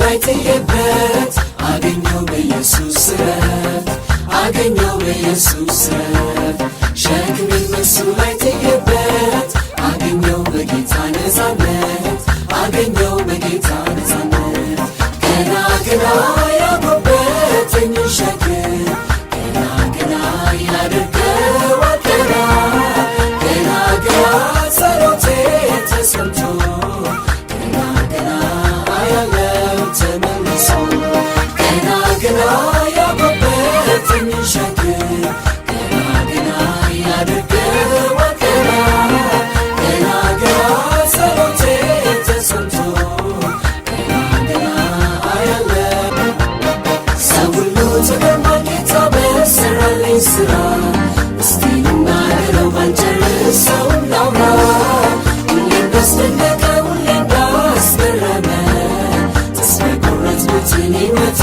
ላይ ጥዬበት አገኘው በኢየሱስ ረፍት አገኘው በኢየሱስ ረፍት ሸክሜን በሱ ላይ ጥዬበት አገኘው በጌታ ነፃነት አገኘው በጌታ ነፃነት ገና ገና ያጎበጠኝ ሸክም ገና ገና ያደርገዋል ገና ገና ገና ጸሎቴ ተሰምቶ ገና ገና አያለው ተመልሶ ገና ገና ያጎበጠኝ ሸክም ገና ገና ያደርገዋል ገና ገና ገና ጸሎቴ ተሰምቶ ገና ገና አያለው ሰው ሁሉ ተገርሟል ጌታ በሠራልኝ ሥራ እስቲ ልናገረው ባልጨርሰው ላውራ ሁሌ እንዳስደነቀ ሁሌ እንዳስገረመ ተስፋ የቆረጥኩትን ሕይወቴ